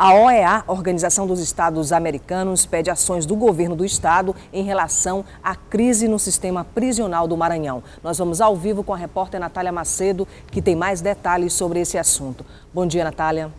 A OEA, Organização dos Estados Americanos, pede ações do governo do estado em relação à crise no sistema prisional do Maranhão. Nós vamos ao vivo com a repórter Natália Macedo, que tem mais detalhes sobre esse assunto. Bom dia, Natália.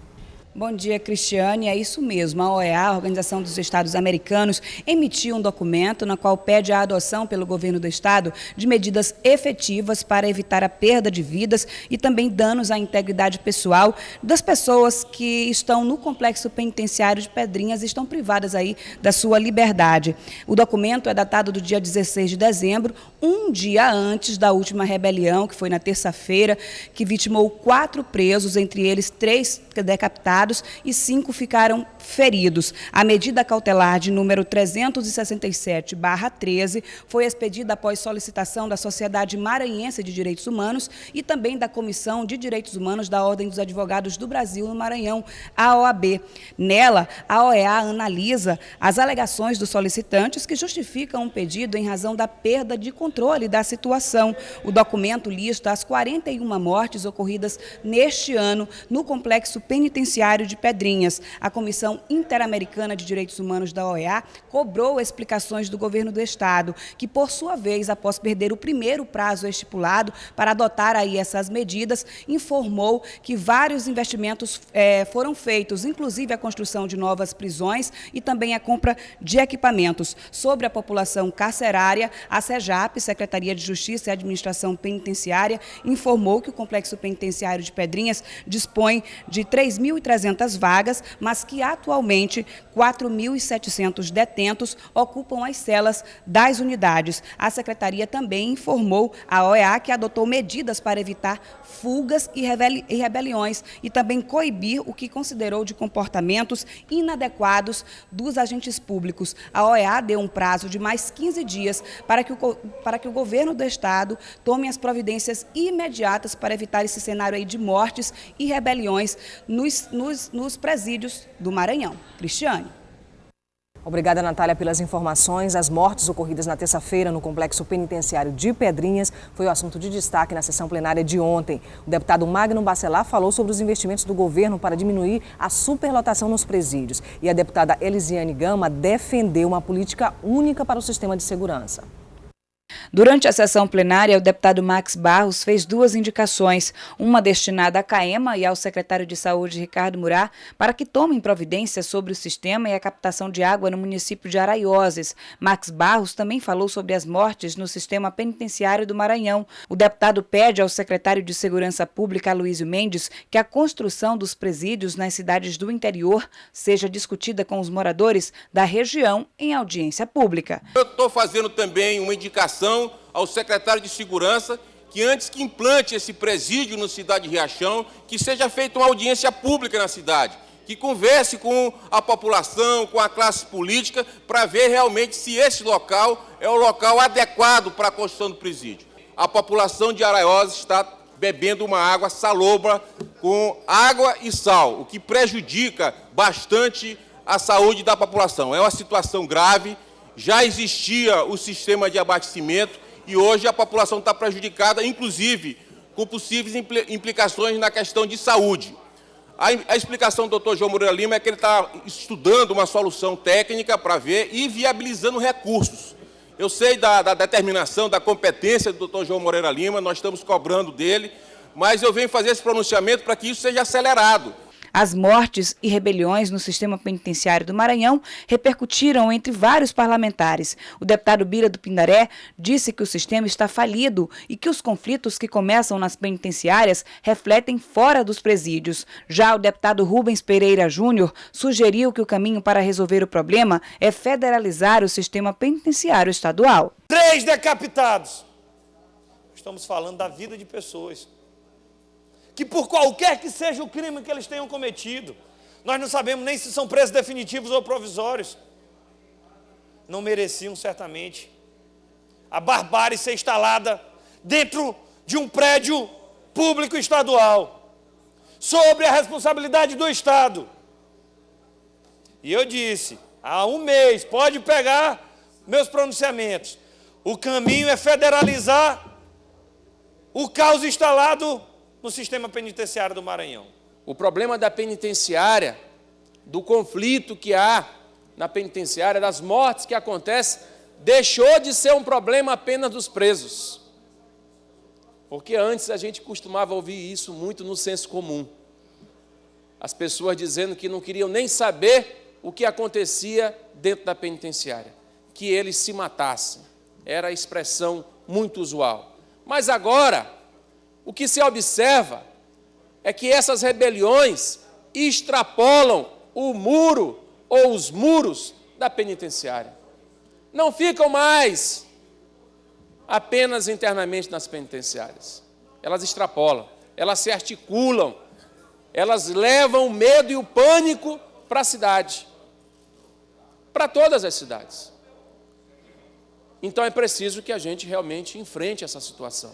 Bom dia, Cristiane. É isso mesmo. A OEA, a Organização dos Estados Americanos, emitiu um documento na qual pede a adoção pelo governo do estado de medidas efetivas para evitar a perda de vidas e também danos à integridade pessoal das pessoas que estão no complexo penitenciário de Pedrinhas e estão privadas aí da sua liberdade. O documento é datado do dia 16 de dezembro, um dia antes da última rebelião, que foi na terça-feira, que vitimou 4 presos, entre eles 3 decapitados e 5 ficaram feridos. A medida cautelar de número 367/13 foi expedida após solicitação da Sociedade Maranhense de Direitos Humanos e também da Comissão de Direitos Humanos da Ordem dos Advogados do Brasil no Maranhão, a OAB. Nela, a OEA analisa as alegações dos solicitantes que justificam um pedido em razão da perda de controle da situação. O documento lista as 41 mortes ocorridas neste ano no complexo penitenciário de Pedrinhas. A Comissão Interamericana de Direitos Humanos da OEA cobrou explicações do governo do estado, que por sua vez, após perder o primeiro prazo estipulado para adotar aí essas medidas, informou que vários investimentos foram feitos, inclusive a construção de novas prisões e também a compra de equipamentos. Sobre a população carcerária, a SEJAP, Secretaria de Justiça e Administração Penitenciária, informou que o complexo penitenciário de Pedrinhas dispõe de 3.300 vagas, mas que atualmente 4.700 detentos ocupam as celas das unidades. A Secretaria também informou à OEA que adotou medidas para evitar fugas e rebeliões e também coibir o que considerou de comportamentos inadequados dos agentes públicos. A OEA deu um prazo de mais 15 dias para que o governo do estado tome as providências imediatas para evitar esse cenário aí de mortes e rebeliões nos presídios do Maranhão. Cristiane. Obrigada, Natália, pelas informações. As mortes ocorridas na terça-feira no complexo penitenciário de Pedrinhas foi o assunto de destaque na sessão plenária de ontem. O deputado Magno Bacelar falou sobre os investimentos do governo para diminuir a superlotação nos presídios. E a deputada Elisiane Gama defendeu uma política única para o sistema de segurança. Durante a sessão plenária, o deputado Max Barros fez 2 indicações, uma destinada à CAEMA e ao secretário de Saúde, Ricardo Murá, para que tomem providências sobre o sistema e a captação de água no município de Araioses. Max Barros também falou sobre as mortes no sistema penitenciário do Maranhão. O deputado pede ao secretário de Segurança Pública, Aloysio Mendes, que a construção dos presídios nas cidades do interior seja discutida com os moradores da região em audiência pública. Eu estou fazendo também uma indicação ao secretário de Segurança que antes que implante esse presídio no Cidade Riachão, que seja feita uma audiência pública na cidade, que converse com a população, com a classe política, para ver realmente se esse local é o local adequado para a construção do presídio. A população de Araioses está bebendo uma água salobra com água e sal, o que prejudica bastante a saúde da população. É uma situação grave. Já existia o sistema de abastecimento e hoje a população está prejudicada, inclusive com possíveis implicações na questão de saúde. A explicação do Dr. João Moreira Lima é que ele está estudando uma solução técnica para ver e viabilizando recursos. Eu sei da determinação, da competência do Dr. João Moreira Lima, nós estamos cobrando dele, mas eu venho fazer esse pronunciamento para que isso seja acelerado. As mortes e rebeliões no sistema penitenciário do Maranhão repercutiram entre vários parlamentares. O deputado Bira do Pindaré disse que o sistema está falido e que os conflitos que começam nas penitenciárias refletem fora dos presídios. Já o deputado Rubens Pereira Júnior sugeriu que o caminho para resolver o problema é federalizar o sistema penitenciário estadual. 3 decapitados. Estamos falando da vida de pessoas que, por qualquer que seja o crime que eles tenham cometido, nós não sabemos nem se são presos definitivos ou provisórios, não mereciam certamente a barbárie ser instalada dentro de um prédio público estadual, sobre a responsabilidade do Estado. E eu disse, há um mês, pode pegar meus pronunciamentos, o caminho é federalizar o caos instalado no sistema penitenciário do Maranhão. O problema da penitenciária do conflito que há na penitenciária, das mortes que acontecem, deixou de ser um problema apenas dos presos. Porque antes a gente costumava ouvir isso muito no senso comum. As pessoas dizendo que não queriam nem saber o que acontecia dentro da penitenciária, que eles se matassem. Era a expressão muito usual. Mas agora, o que se observa é que essas rebeliões extrapolam o muro ou os muros da penitenciária. Não ficam mais apenas internamente nas penitenciárias. Elas extrapolam, elas se articulam, elas levam o medo e o pânico para a cidade, para todas as cidades. Então é preciso que a gente realmente enfrente essa situação.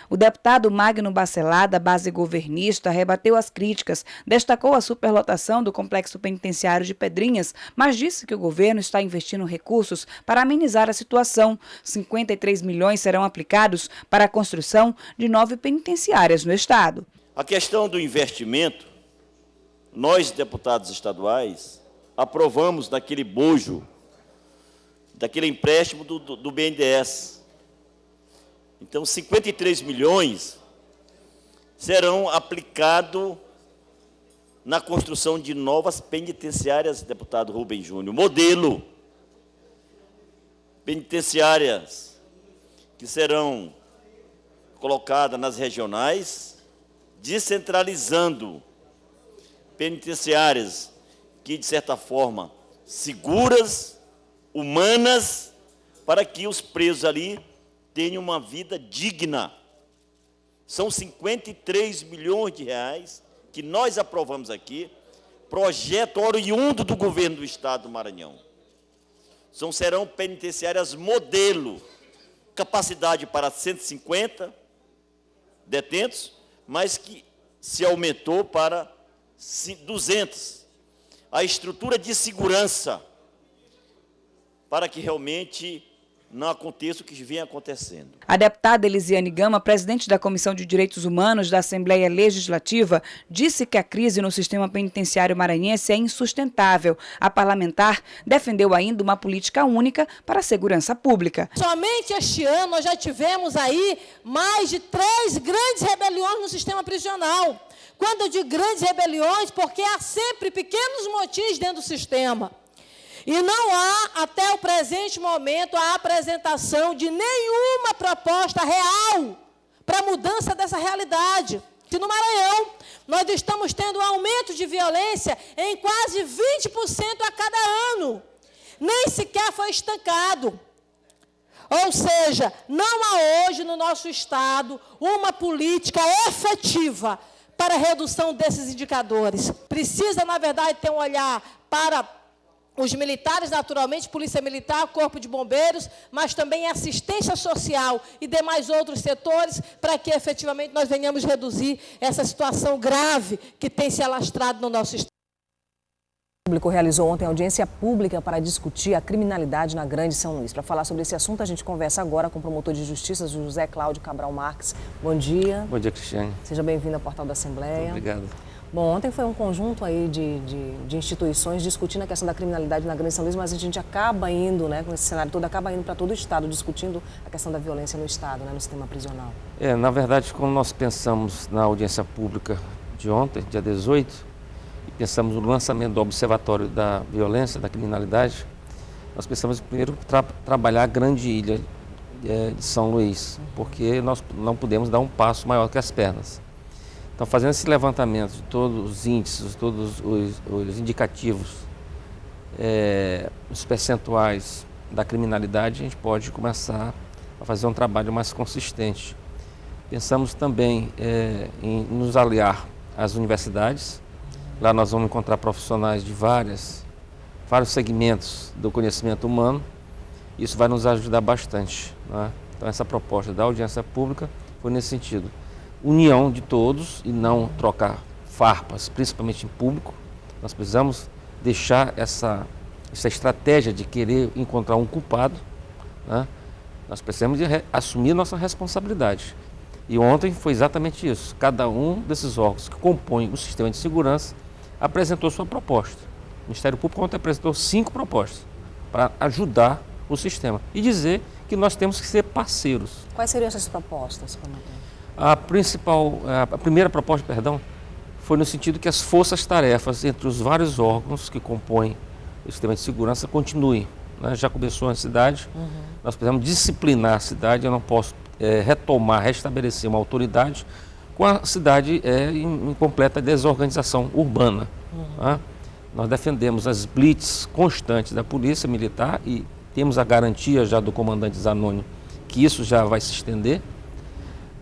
O deputado Magno Bacelar, da base governista, rebateu as críticas, destacou a superlotação do complexo penitenciário de Pedrinhas, mas disse que o governo está investindo recursos para amenizar a situação. 53 milhões serão aplicados para a construção de 9 penitenciárias no estado. A questão do investimento, nós, deputados estaduais, aprovamos daquele bojo, daquele empréstimo do BNDES. Então, 53 milhões serão aplicados na construção de novas penitenciárias, deputado Rubem Júnior. Modelo. Penitenciárias que serão colocadas nas regionais, descentralizando penitenciárias que, de certa forma, seguras, humanas, para que os presos ali tenham uma vida digna. São 53 milhões de reais que nós aprovamos aqui, projeto oriundo do governo do estado do Maranhão. Serão penitenciárias modelo, capacidade para 150 detentos, mas que se aumentou para 200. A estrutura de segurança, para que realmente não aconteça o que vem acontecendo. A deputada Elisiane Gama, presidente da Comissão de Direitos Humanos da Assembleia Legislativa, disse que a crise no sistema penitenciário maranhense é insustentável. A parlamentar defendeu ainda uma política única para a segurança pública. Somente este ano nós já tivemos aí mais de 3 grandes rebeliões no sistema prisional. Quando eu digo grandes rebeliões, porque há sempre pequenos motins dentro do sistema. E não há, até o presente momento, a apresentação de nenhuma proposta real para a mudança dessa realidade. Que no Maranhão, nós estamos tendo um aumento de violência em quase 20% a cada ano. Nem sequer foi estancado. Ou seja, não há hoje no nosso estado uma política efetiva para a redução desses indicadores. Precisa, na verdade, ter um olhar para os militares, naturalmente, Polícia Militar, Corpo de Bombeiros, mas também assistência social e demais outros setores, para que, efetivamente, nós venhamos reduzir essa situação grave que tem se alastrado no nosso estado. O público realizou ontem audiência pública para discutir a criminalidade na Grande São Luís. Para falar sobre esse assunto, a gente conversa agora com o promotor de justiça, José Cláudio Cabral Marques. Bom dia. Bom dia, Cristiane. Seja bem-vindo ao Portal da Assembleia. Muito obrigado. Bom, ontem foi um conjunto aí de instituições discutindo a questão da criminalidade na Grande São Luís, mas a gente acaba indo, né, com esse cenário todo, acaba indo para todo o estado, discutindo a questão da violência no estado, né, no sistema prisional. Na verdade, quando nós pensamos na audiência pública de ontem, dia 18, e pensamos no lançamento do Observatório da Violência, da Criminalidade, nós pensamos primeiro trabalhar a grande ilha de São Luís, porque nós não podemos dar um passo maior que as pernas. Então, fazendo esse levantamento de todos os índices, todos os indicativos, os percentuais da criminalidade, a gente pode começar a fazer um trabalho mais consistente. Pensamos também em nos aliar às universidades. Lá nós vamos encontrar profissionais de vários segmentos do conhecimento humano. Isso vai nos ajudar bastante, né? Então, essa proposta da audiência pública foi nesse sentido. União de todos e não trocar farpas, principalmente em público. Nós precisamos deixar essa estratégia de querer encontrar um culpado, né? Nós precisamos assumir nossa responsabilidade. E ontem foi exatamente isso. Cada um desses órgãos que compõem o sistema de segurança apresentou sua proposta. Ministério Público ontem apresentou 5 propostas para ajudar o sistema e dizer que nós temos que ser parceiros. Quais seriam essas propostas, promotor? A primeira proposta, foi no sentido que as forças-tarefas entre os vários órgãos que compõem o sistema de segurança continuem. Né? Já começou na cidade, nós precisamos disciplinar a cidade, eu não posso restabelecer uma autoridade com a cidade em completa desorganização urbana. Né? Nós defendemos as blitz constantes da Polícia Militar e temos a garantia já do comandante Zanoni que isso já vai se estender.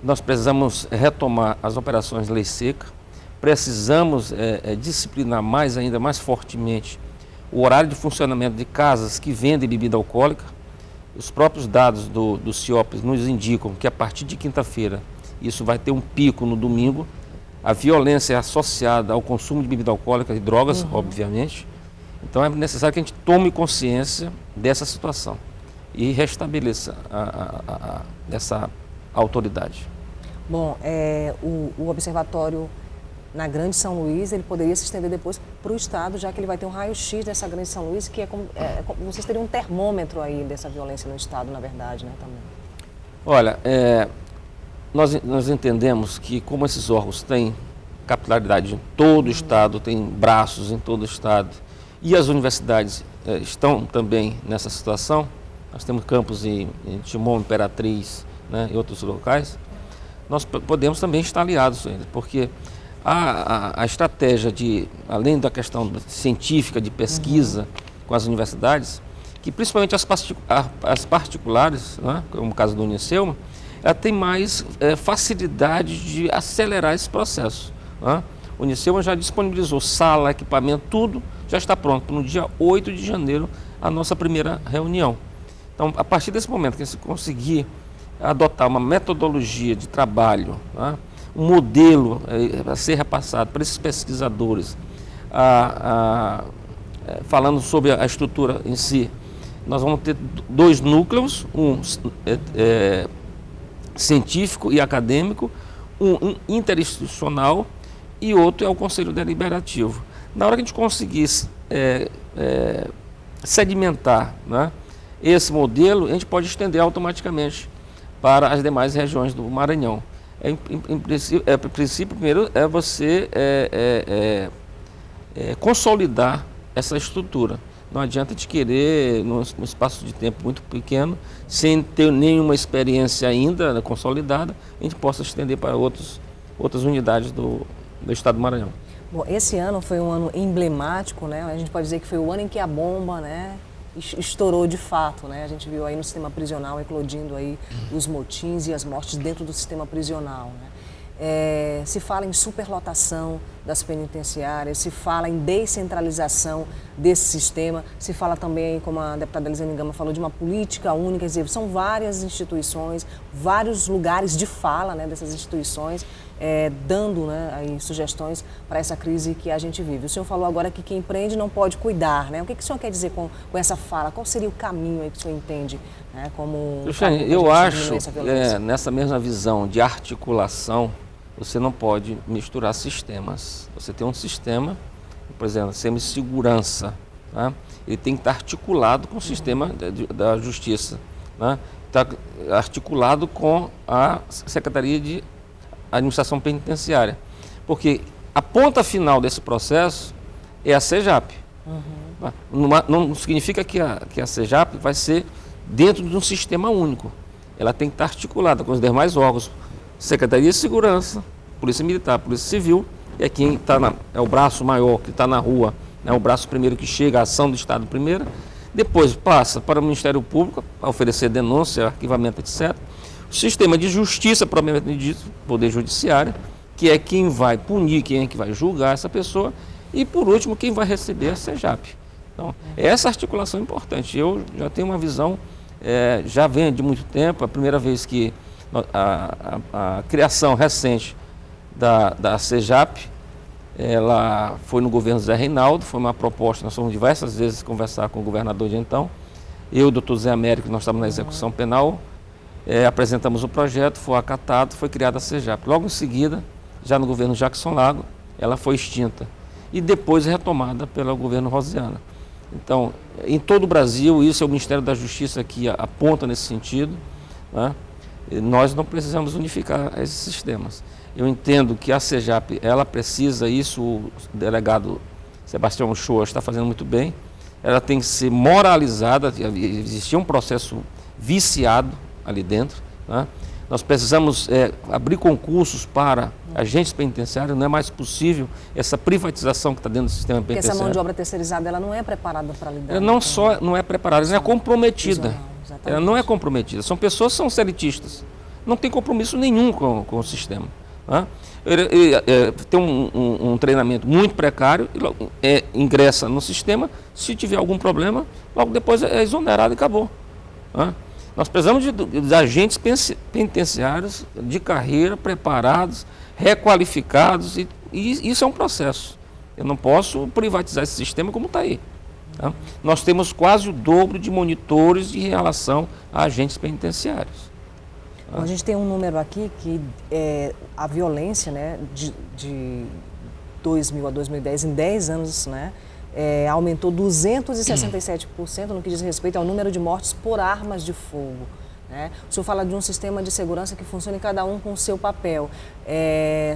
Nós precisamos retomar as operações Lei Seca, precisamos disciplinar ainda mais fortemente o horário de funcionamento de casas que vendem bebida alcoólica. Os próprios dados do CIOPS nos indicam que a partir de quinta-feira isso vai ter um pico no domingo. A violência é associada ao consumo de bebida alcoólica e drogas, obviamente. Então é necessário que a gente tome consciência dessa situação e restabeleça essa autoridade. Bom, o observatório na Grande São Luís, ele poderia se estender depois para o Estado, já que ele vai ter um raio-x dessa Grande São Luís, que vocês teriam um termômetro aí dessa violência no Estado, na verdade, né, também. Olha, nós entendemos que como esses órgãos têm capilaridade em todo o Estado, têm braços em todo o Estado, e as universidades estão também nessa situação, nós temos campus em Timon, Imperatriz, né, e outros locais, nós podemos também estar aliados a eles, porque a estratégia além da questão científica, de pesquisa com as universidades, que principalmente as particulares, né, como o caso do Unicelma, ela tem mais facilidade de acelerar esse processo. Né? O Unicelma já disponibilizou sala, equipamento, tudo já está pronto. No dia 8 de janeiro, a nossa primeira reunião. Então, a partir desse momento que a gente conseguir adotar uma metodologia de trabalho, né, um modelo a ser repassado para esses pesquisadores, falando sobre a estrutura em si, nós vamos ter 2 núcleos, um científico e acadêmico, um interinstitucional e outro é o Conselho Deliberativo. Na hora que a gente conseguir sedimentar, né, esse modelo, a gente pode estender automaticamente para as demais regiões do Maranhão. Em princípio, primeiro é você consolidar essa estrutura. Não adianta a gente querer, num espaço de tempo muito pequeno, sem ter nenhuma experiência ainda consolidada, a gente possa estender para outras unidades do Estado do Maranhão. Bom, esse ano foi um ano emblemático, né? A gente pode dizer que foi o ano em que a bomba, né, estourou de fato, né? A gente viu aí no sistema prisional eclodindo aí os motins e as mortes dentro do sistema prisional, né? Se fala em superlotação das penitenciárias, se fala em descentralização desse sistema, se fala também, como a deputada Elisiane Gama falou, de uma política única, quer dizer, são várias instituições, vários lugares de fala, né, dessas instituições, dando, né, aí, sugestões para essa crise que a gente vive. O senhor falou agora que quem prende não pode cuidar, né? O que o senhor quer dizer com essa fala? Qual seria o caminho aí que o senhor entende, né, como... Cristiane, eu acho, nessa mesma visão de articulação, você não pode misturar sistemas. Você tem um sistema, por exemplo, sistema de segurança, né? Ele tem que estar articulado com o sistema da justiça, né? Está articulado com a Secretaria de Administração Penitenciária, porque a ponta final desse processo é a CEJAP. Não significa que a CEJAP vai ser dentro de um sistema único. Ela tem que estar articulada com os demais órgãos, Secretaria de Segurança, Polícia Militar, Polícia Civil, é quem é o braço maior que está na rua, né, o braço primeiro que chega, a ação do Estado primeira, depois passa para o Ministério Público, para oferecer denúncia, arquivamento, etc. O sistema de justiça, propriamente dito, Poder Judiciário, que é quem vai punir, quem é que vai julgar essa pessoa, e por último, quem vai receber a CEJAP. Então, essa articulação é importante. Eu já tenho uma visão, já vem de muito tempo, a primeira vez que a criação recente da CEJAP, ela foi no governo Zé Reinaldo, foi uma proposta, nós fomos diversas vezes conversar com o governador de então, eu e o doutor Zé Américo, nós estávamos na execução penal, apresentamos o projeto, foi acatado, foi criada a CEJAP. Logo em seguida, já no governo Jackson Lago, ela foi extinta. e depois retomada pelo governo Rosiana. Então, em todo o Brasil, isso é o Ministério da Justiça que aponta nesse sentido, né? Nós não precisamos unificar esses sistemas. Eu entendo que a CEJAP, ela precisa, isso o delegado Sebastião Uchoa está fazendo muito bem, ela tem que ser moralizada, existia um processo viciado ali dentro, né? Nós precisamos abrir concursos para agentes penitenciários, não é mais possível essa privatização que está dentro do sistema penitenciário. Porque essa mão de obra terceirizada, ela não é preparada para lidar. Ela não só não é preparada, ela é comprometida. Ela não é comprometida. São pessoas que são elitistas. Não tem compromisso nenhum com o sistema. Né? Ele tem um treinamento muito precário, ingressa no sistema, se tiver algum problema, logo depois é exonerado e acabou. Né? Nós precisamos de agentes penitenciários de carreira, preparados, requalificados, e isso é um processo. Eu não posso privatizar esse sistema como está aí. Tá? Nós temos quase o dobro de monitores em relação a agentes penitenciários. Bom, a gente tem um número aqui que a violência, né, de 2000 a 2010, em 10 anos, né, aumentou 267% no que diz respeito ao número de mortes por armas de fogo. Né? O senhor fala de um sistema de segurança que funciona em cada um com o seu papel.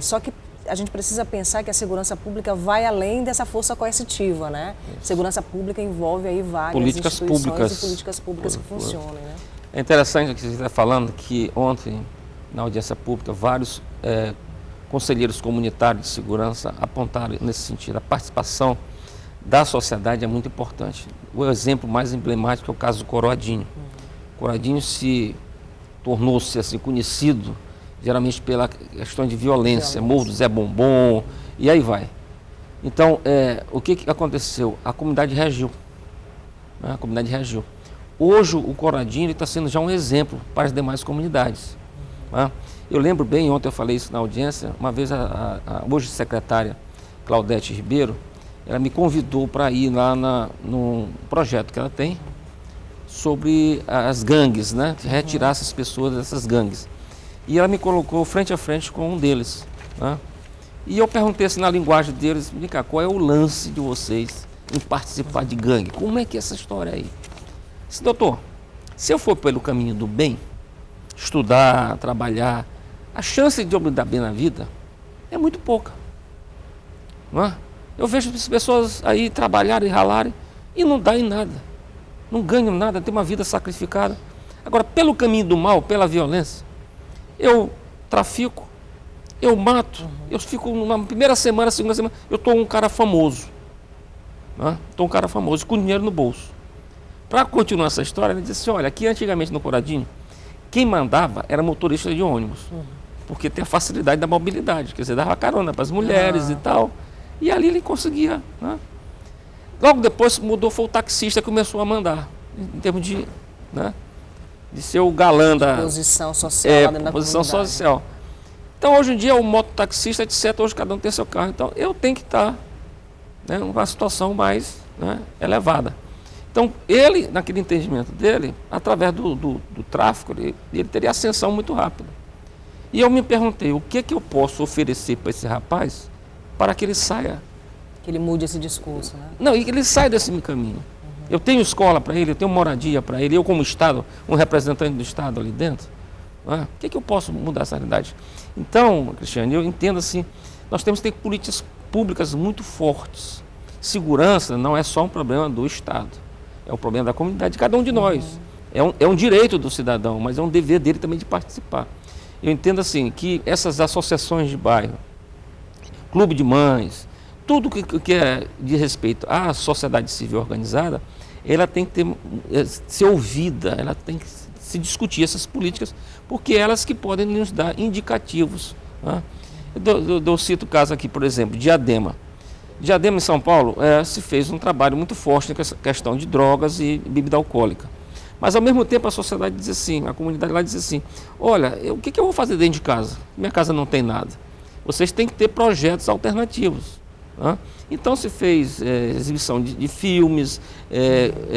Só que a gente precisa pensar que a segurança pública vai além dessa força coercitiva, né? Segurança pública envolve aí várias instituições e políticas públicas que funcionam, né? É interessante o que você está falando, que ontem, na audiência pública, vários conselheiros comunitários de segurança apontaram nesse sentido. A participação da sociedade é muito importante. O exemplo mais emblemático é o caso do Coroadinho. Coroadinho tornou-se assim, conhecido geralmente pela questão de violência, Morro do Zé Bombom, e aí vai. Então, o que aconteceu? A comunidade reagiu. Né? A comunidade reagiu. Hoje, o Coroadinho está sendo já um exemplo para as demais comunidades. Né? Eu lembro bem, ontem eu falei isso na audiência, uma vez a hoje secretária Claudete Ribeiro, ela me convidou para ir lá num projeto que ela tem sobre as gangues, né? Retirar essas pessoas dessas gangues. E ela me colocou frente a frente com um deles. Né? E eu perguntei assim na linguagem deles, vem cá, qual é o lance de vocês em participar de gangue? Como é que é essa história aí? Disse, doutor, se eu for pelo caminho do bem, estudar, trabalhar, a chance de eu me dar bem na vida é muito pouca. Não é? Eu vejo as pessoas aí trabalharem e ralarem e não dá em nada. Não ganham nada, tem uma vida sacrificada. Agora, pelo caminho do mal, pela violência, eu trafico, eu mato, eu fico numa primeira semana, segunda semana, eu estou um cara famoso. Estou um cara famoso, com dinheiro no bolso. Para continuar essa história, ele disse assim, olha, aqui antigamente no Coroadinho, quem mandava era motorista de ônibus, porque tem a facilidade da mobilidade, quer dizer, dava carona para as mulheres e tal, e ali ele conseguia. Né? Logo depois mudou, foi o taxista que começou a mandar, em termos de, né, de ser o galã da posição social, posição social. Então hoje em dia o mototaxista, etc., hoje cada um tem seu carro, então eu tenho que estar, né, numa situação mais, né, elevada. Então ele, naquele entendimento dele, através do tráfico, ele teria ascensão muito rápida. E eu me perguntei, o que eu posso oferecer para esse rapaz para que ele saia? Que ele mude esse discurso, né? Não, e que ele saia desse caminho. Eu tenho escola para ele, eu tenho moradia para ele, eu como Estado, um representante do Estado ali dentro, o que eu posso mudar essa realidade? Então, Cristiane, eu entendo assim, nós temos que ter políticas públicas muito fortes. Segurança não é só um problema do Estado, é um problema da comunidade, de cada um de nós. É um direito do cidadão, mas é um dever dele também de participar. Eu entendo assim, que essas associações de bairro, clube de mães, tudo que é de respeito à sociedade civil organizada, ela tem que ser ouvida, ela tem que se discutir essas políticas, porque elas que podem nos dar indicativos. Né? Eu cito o caso aqui, por exemplo, Diadema. Diadema, em São Paulo, se fez um trabalho muito forte nessa questão de drogas e bebida alcoólica. Mas, ao mesmo tempo, a sociedade diz assim, a comunidade lá diz assim, olha, o que eu vou fazer dentro de casa? Minha casa não tem nada. Vocês têm que ter projetos alternativos. Né? Então, se fez exibição de filmes,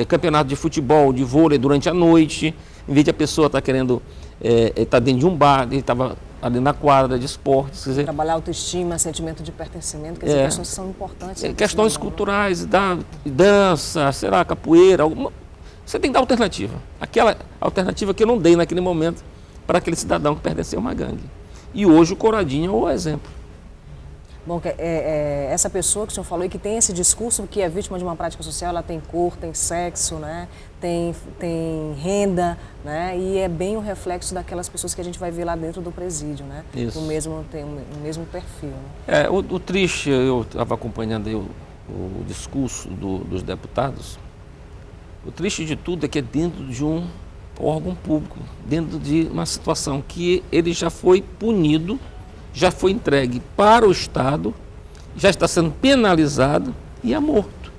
campeonato de futebol, de vôlei durante a noite, em vez de a pessoa estar querendo estar dentro de um bar, ele estava ali na quadra de esportes. Quer dizer, trabalhar autoestima, sentimento de pertencimento, quer dizer, questões que são importantes. Questões culturais, dança, sei lá, capoeira, você tem que dar alternativa. Aquela alternativa que eu não dei naquele momento para aquele cidadão que pertenceu a uma gangue. E hoje o Coradinho é o exemplo. Bom, essa pessoa que o senhor falou e que tem esse discurso que é vítima de uma prática social, ela tem cor, tem sexo, né? tem renda, né? E é bem o reflexo daquelas pessoas que a gente vai ver lá dentro do presídio, né? Isso. Tem o mesmo perfil. Né? O triste, eu estava acompanhando aí o discurso dos deputados, o triste de tudo é que é dentro de um órgão público, dentro de uma situação que ele já foi punido, já foi entregue para o Estado, já está sendo penalizado e é morto.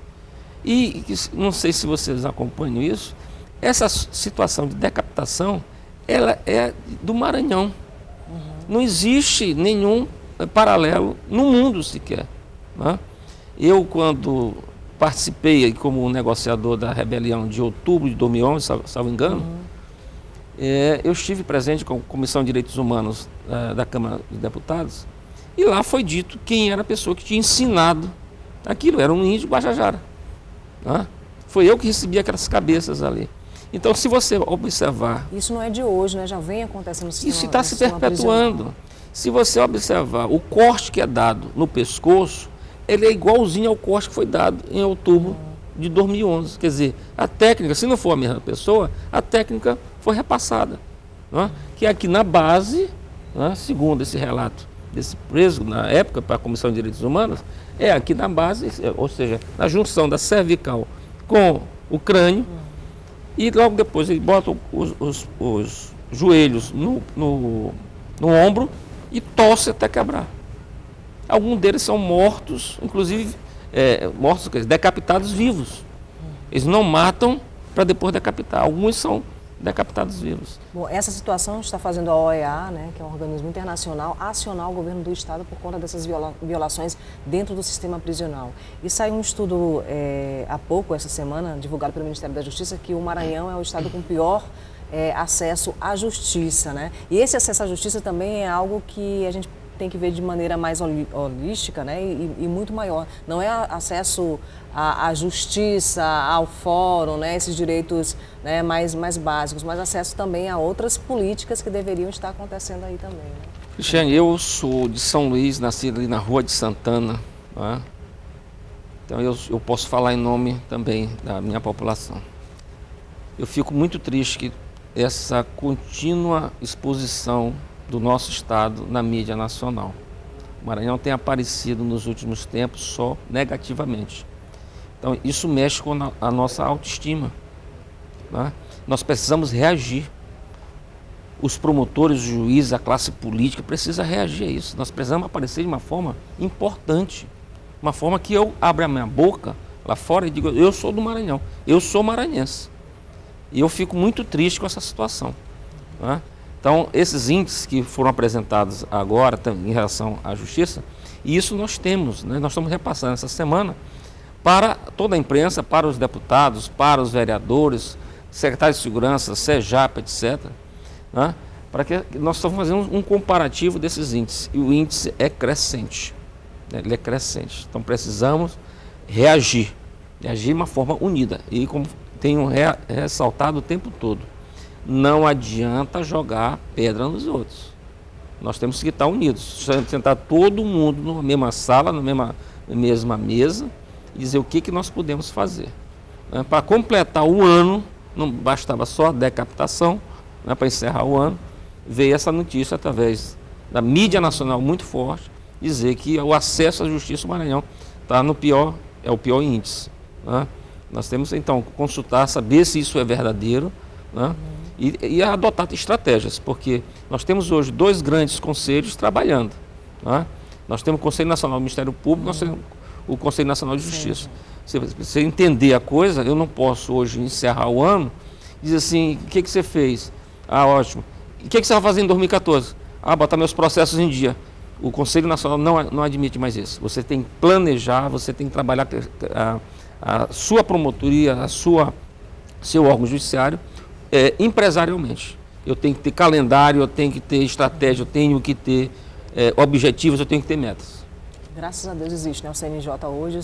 E não sei se vocês acompanham isso, essa situação de decapitação, ela é do Maranhão. Não existe nenhum paralelo no mundo sequer. Né? Eu, quando participei como negociador da rebelião de outubro de 2011, salvo engano, eu estive presente com a Comissão de Direitos Humanos da Câmara dos Deputados, e lá foi dito quem era a pessoa que tinha ensinado aquilo, era um índio Guajajara. Né? Foi eu que recebi aquelas cabeças ali. Então, se você observar... Isso não é de hoje, né? Já vem acontecendo no sistema. Isso está se perpetuando. Se você observar o corte que é dado no pescoço, ele é igualzinho ao corte que foi dado em outubro de 2011. Quer dizer, a técnica, se não for a mesma pessoa, a técnica foi repassada. Né? Que aqui na base, né, segundo esse relato desse preso, na época, para a Comissão de Direitos Humanos, é aqui na base, ou seja, na junção da cervical com o crânio, e logo depois ele bota os joelhos no ombro e torce até quebrar. Alguns deles são mortos, inclusive mortos, decapitados vivos. Eles não matam para depois decapitar. Alguns são decapitados vivos. Bom, essa situação está fazendo a OEA, né, que é um organismo internacional, acionar o governo do Estado por conta dessas violações dentro do sistema prisional. E saiu um estudo há pouco, essa semana, divulgado pelo Ministério da Justiça, que o Maranhão é o estado com pior acesso à justiça. Né? E esse acesso à justiça também é algo que a gente tem que ver de maneira mais holística, né, e muito maior. Não é acesso à justiça, ao fórum, né, esses direitos, né, mais básicos, mas acesso também a outras políticas que deveriam estar acontecendo aí também. Né? Cristiane, eu sou de São Luís, nasci ali na Rua de Santana, né? Então eu posso falar em nome também da minha população. Eu fico muito triste que essa contínua exposição do nosso estado na mídia nacional. O Maranhão tem aparecido nos últimos tempos só negativamente. Então isso mexe com a nossa autoestima. Né? Nós precisamos reagir. Os promotores, os juízes, a classe política precisa reagir a isso. Nós precisamos aparecer de uma forma importante. Uma forma que eu abra a minha boca lá fora e digo, eu sou do Maranhão, eu sou maranhense. E eu fico muito triste com essa situação. Né? Então, esses índices que foram apresentados agora em relação à justiça, e isso nós temos, né? Nós estamos repassando essa semana para toda a imprensa, para os deputados, para os vereadores, secretários de segurança, SEJAP, etc. Né? Para que nós estamos fazendo um comparativo desses índices, e o índice é crescente, né? Ele é crescente. Então, precisamos reagir de uma forma unida, e como tenho ressaltado o tempo todo, não adianta jogar pedra nos outros. Nós temos que estar unidos, sentar todo mundo numa mesma sala, na mesma mesa, e dizer o que nós podemos fazer. Para completar o ano, não bastava só a decapitação, né, para encerrar o ano, veio essa notícia através da mídia nacional muito forte, dizer que o acesso à justiça do Maranhão está no pior, é o pior índice. Né? Nós temos então que consultar, saber se isso é verdadeiro, né? E adotar estratégias, porque nós temos hoje 2 grandes conselhos trabalhando. Né? Nós temos o Conselho Nacional do Ministério Público, nós temos o Conselho Nacional de Justiça. Se você entender a coisa, eu não posso hoje encerrar o ano e dizer assim, o que você fez? Ah, ótimo. E o que você vai fazer em 2014? Ah, botar meus processos em dia. O Conselho Nacional não admite mais isso. Você tem que planejar, você tem que trabalhar a sua promotoria, seu órgão judiciário, empresarialmente. eu tenho que ter calendário, eu tenho que ter estratégia, eu tenho que ter objetivos, eu tenho que ter metas. Graças a Deus existe, né? O CNJ hoje,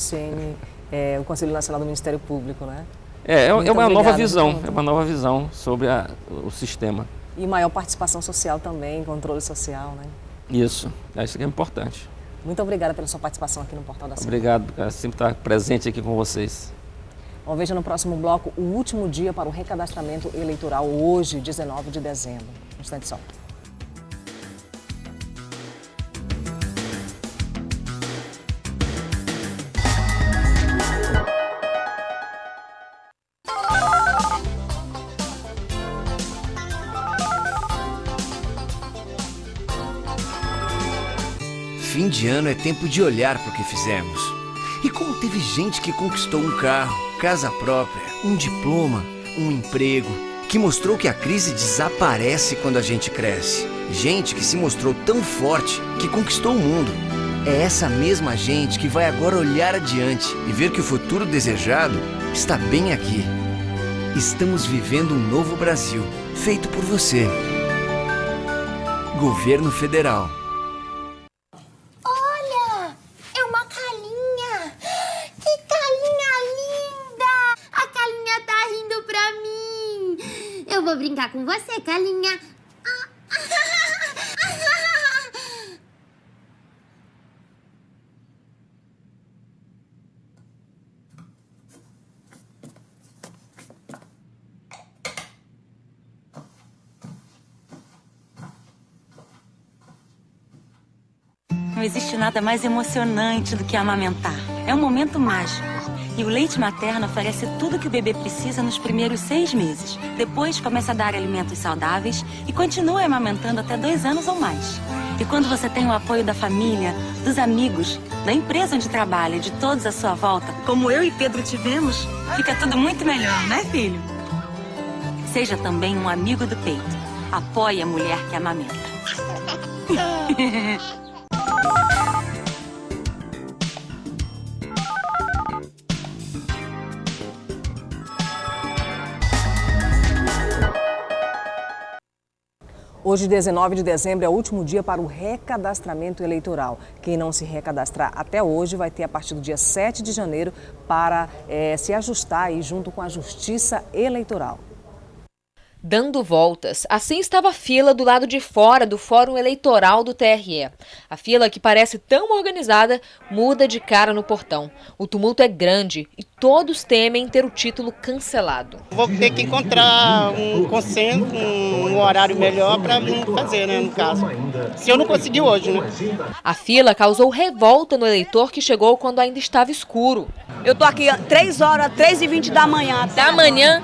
o Conselho Nacional do Ministério Público, né? É uma nova visão sobre o sistema. E maior participação social também, controle social, né? Isso que é importante. Muito obrigada pela sua participação aqui no Portal da Semana. Obrigado, cara, sempre estar presente aqui com vocês. Bom, veja no próximo bloco o último dia para o recadastramento eleitoral, hoje, 19 de dezembro. Um instante só. Fim de ano é tempo de olhar para o que fizemos. E como teve gente que conquistou um carro, casa própria, um diploma, um emprego, que mostrou que a crise desaparece quando a gente cresce. Gente que se mostrou tão forte que conquistou o mundo. É essa mesma gente que vai agora olhar adiante e ver que o futuro desejado está bem aqui. Estamos vivendo um novo Brasil, feito por você. Governo Federal. Eu vou brincar com você, Calinha. Não existe nada mais emocionante do que amamentar. É um momento mágico. E o leite materno oferece tudo que o bebê precisa nos primeiros 6 meses. Depois começa a dar alimentos saudáveis e continua amamentando até 2 anos ou mais. E quando você tem o apoio da família, dos amigos, da empresa onde trabalha e de todos à sua volta, como eu e Pedro tivemos, fica tudo muito melhor, né, filho? Seja também um amigo do peito. Apoie a mulher que amamenta. Hoje, 19 de dezembro, é o último dia para o recadastramento eleitoral. Quem não se recadastrar até hoje vai ter a partir do dia 7 de janeiro para se ajustar aí junto com a Justiça Eleitoral. Dando voltas, assim estava a fila do lado de fora do Fórum Eleitoral do TRE. A fila, que parece tão organizada, muda de cara no portão. O tumulto é grande e todos temem ter o título cancelado. Vou ter que encontrar um consenso, um horário melhor para vir fazer, né, no caso. Se eu não conseguir hoje, né? A fila causou revolta no eleitor que chegou quando ainda estava escuro. Eu tô aqui 3h20 da manhã. Da manhã?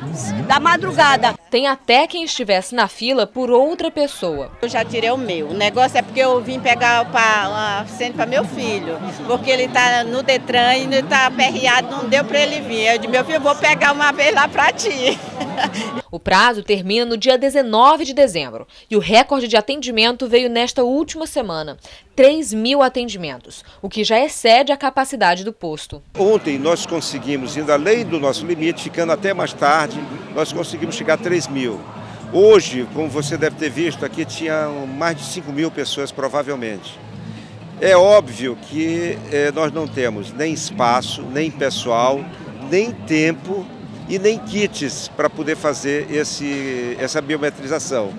Da madrugada. Tem até quem estivesse na fila por outra pessoa. Eu já tirei o meu. O negócio é porque eu vim pegar para meu filho, porque ele está no Detran e ele está aperreado, não deu para ele vir. Eu disse, meu filho, eu vou pegar uma vez lá para ti. O prazo termina no dia 19 de dezembro e o recorde de atendimento veio nesta última semana. 3.000 atendimentos, o que já excede a capacidade do posto. Ontem nós conseguimos, indo além do nosso limite, ficando até mais tarde, nós conseguimos chegar a 3.000. Hoje, como você deve ter visto, aqui tinha mais de 5.000 pessoas provavelmente. É óbvio que nós não temos nem espaço, nem pessoal, nem tempo e nem kits para poder fazer essa biometrização.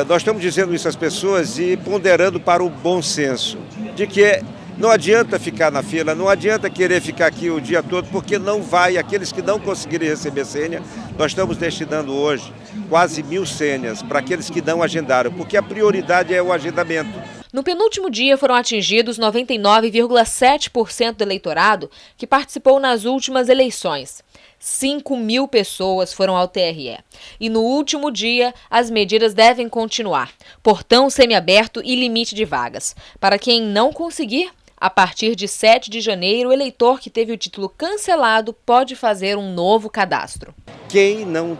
Nós estamos dizendo isso às pessoas e ponderando para o bom senso, de que não adianta ficar na fila, não adianta querer ficar aqui o dia todo, porque não vai, aqueles que não conseguirem receber senha, nós estamos destinando hoje quase 1.000 senhas para aqueles que não agendaram, porque a prioridade é o agendamento. No penúltimo dia foram atingidos 99,7% do eleitorado que participou nas últimas eleições. 5.000 pessoas foram ao TRE. E no último dia, as medidas devem continuar. Portão semiaberto e limite de vagas. Para quem não conseguir, a partir de 7 de janeiro, o eleitor que teve o título cancelado pode fazer um novo cadastro. Quem não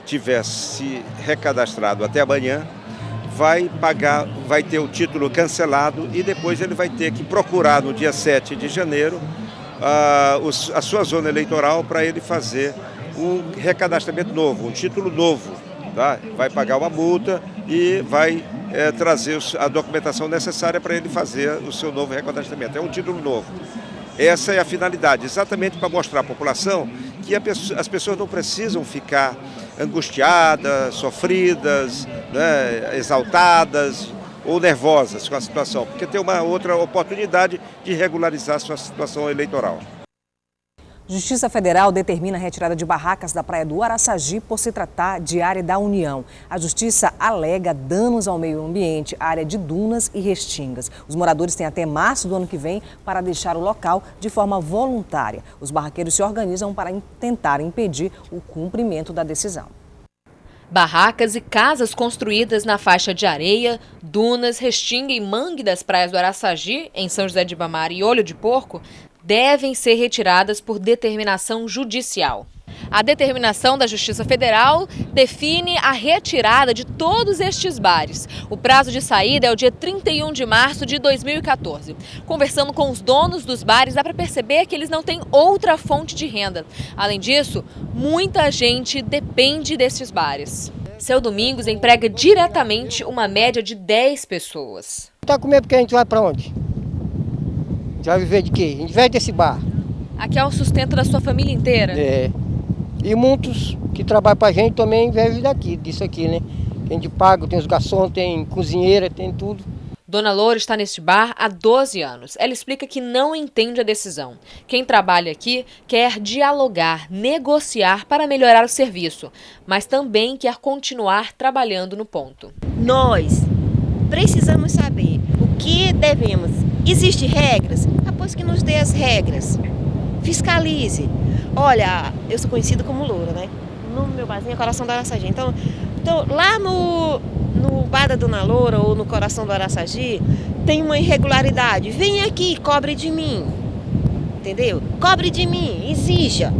tiver se recadastrado até amanhã, vai ter o título cancelado e depois ele vai ter que procurar no dia 7 de janeiro a sua zona eleitoral para ele fazer um recadastramento novo, um título novo. tá? Vai pagar uma multa e vai trazer a documentação necessária para ele fazer o seu novo recadastramento. É um título novo. Essa é a finalidade, exatamente para mostrar à população que as pessoas não precisam ficar angustiadas, sofridas, né, exaltadas ou nervosas com a situação, porque tem uma outra oportunidade de regularizar a sua situação eleitoral. Justiça Federal determina a retirada de barracas da praia do Araçagi por se tratar de área da União. A Justiça alega danos ao meio ambiente, área de dunas e restingas. Os moradores têm até março do ano que vem para deixar o local de forma voluntária. Os barraqueiros se organizam para tentar impedir o cumprimento da decisão. Barracas e casas construídas na faixa de areia, dunas, restinga e mangue das praias do Araçagi, em São José de Ribamar e Olho de Porco, devem ser retiradas por determinação judicial. A determinação da Justiça Federal define a retirada de todos estes bares. O prazo de saída é o dia 31 de março de 2014. Conversando com os donos dos bares, dá para perceber que eles não têm outra fonte de renda. Além disso, muita gente depende destes bares. Seu Domingos emprega diretamente uma média de 10 pessoas. Tá com medo porque a gente vai para onde? A gente vai viver de quê? A gente vive desse bar. Aqui é o sustento da sua família inteira? É. E muitos que trabalham pra gente também vivem daqui, disso aqui, né? A gente paga, tem os garçons, tem cozinheira, tem tudo. Dona Loura está neste bar há 12 anos. Ela explica que não entende a decisão. Quem trabalha aqui quer dialogar, negociar para melhorar o serviço, mas também quer continuar trabalhando no ponto. Nós precisamos saber o que devemos. Existem regras? Após que nos dê as regras. Fiscalize. Olha, eu sou conhecida como Loura, né? No meu barzinho é Coração do Araçagi. Então lá no bar da Dona Loura ou no Coração do Araçagi tem uma irregularidade. Vem aqui, cobre de mim. Entendeu? Cobre de mim, exija.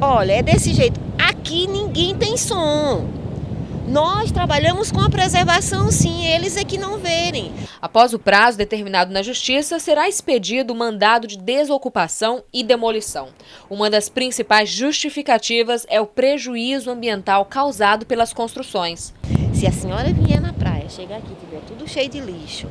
Olha, é desse jeito. Aqui ninguém tem som. Nós trabalhamos com a preservação, sim, eles é que não verem. Após o prazo determinado na Justiça, será expedido o mandado de desocupação e demolição. Uma das principais justificativas é o prejuízo ambiental causado pelas construções. Se a senhora vier na praia, chegar aqui, tiver tudo cheio de lixo,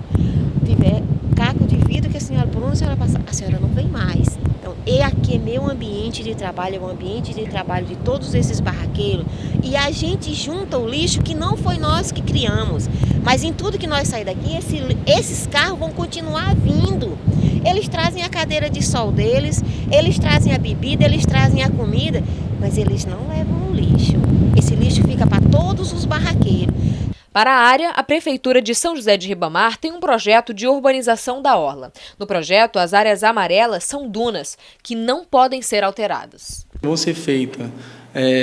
tiver caco de vidro que a senhora, por onde a senhora passar, a senhora não vem mais. Então, aqui é meu ambiente de trabalho, é o ambiente de trabalho de todos esses barraqueiros. E a gente junta o lixo que não foi nós que criamos. Mas em tudo que nós sair daqui, esses carros vão continuar vindo. Eles trazem a cadeira de sol deles, eles trazem a bebida, eles trazem a comida, mas eles não levam o lixo. Esse lixo fica para todos os barraqueiros. Para a área, a Prefeitura de São José de Ribamar tem um projeto de urbanização da orla. No projeto, as áreas amarelas são dunas, que não podem ser alteradas. Vão ser feita,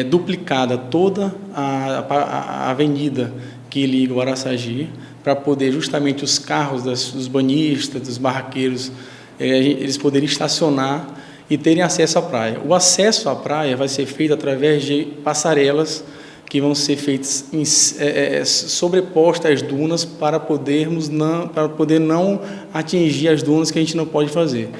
duplicada toda a avenida que liga o Araçagi, para poder justamente os carros dos banhistas, dos barraqueiros, eles poderem estacionar e terem acesso à praia. O acesso à praia vai ser feito através de passarelas que vão ser feitas sobrepostas às dunas para poder não atingir as dunas que a gente não pode fazer.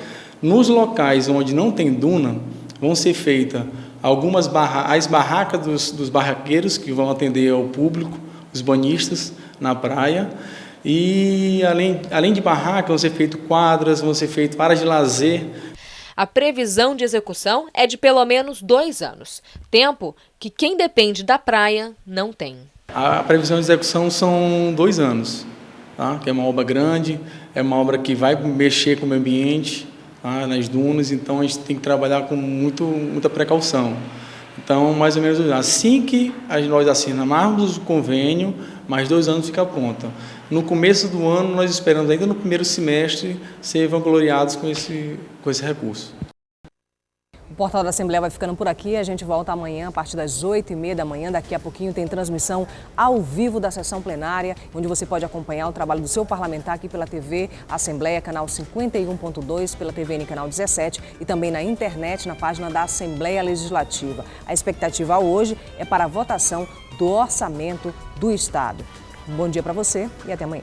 Nos locais onde não tem duna, vão ser feitas as barracas dos barraqueiros que vão atender ao público, os banhistas na praia, e além de barracas vão ser feitas quadras, vão ser feitas áreas de lazer. A previsão de execução é de pelo menos 2 anos, tempo que quem depende da praia não tem. A previsão de execução são 2 anos, tá? Que é uma obra grande, é uma obra que vai mexer com o meio ambiente, tá? Nas dunas, então a gente tem que trabalhar com muita precaução. Então, mais ou menos assim que nós assinarmos o convênio, mais 2 anos fica pronta. No começo do ano, nós esperamos ainda no primeiro semestre ser vangloriados com esse recurso. O Portal da Assembleia vai ficando por aqui. A gente volta amanhã a partir das 8h30 da manhã. Daqui a pouquinho tem transmissão ao vivo da sessão plenária, onde você pode acompanhar o trabalho do seu parlamentar aqui pela TV Assembleia, canal 51.2, pela TVN, canal 17 e também na internet, na página da Assembleia Legislativa. A expectativa hoje é para a votação do orçamento do Estado. Um bom dia para você e até amanhã.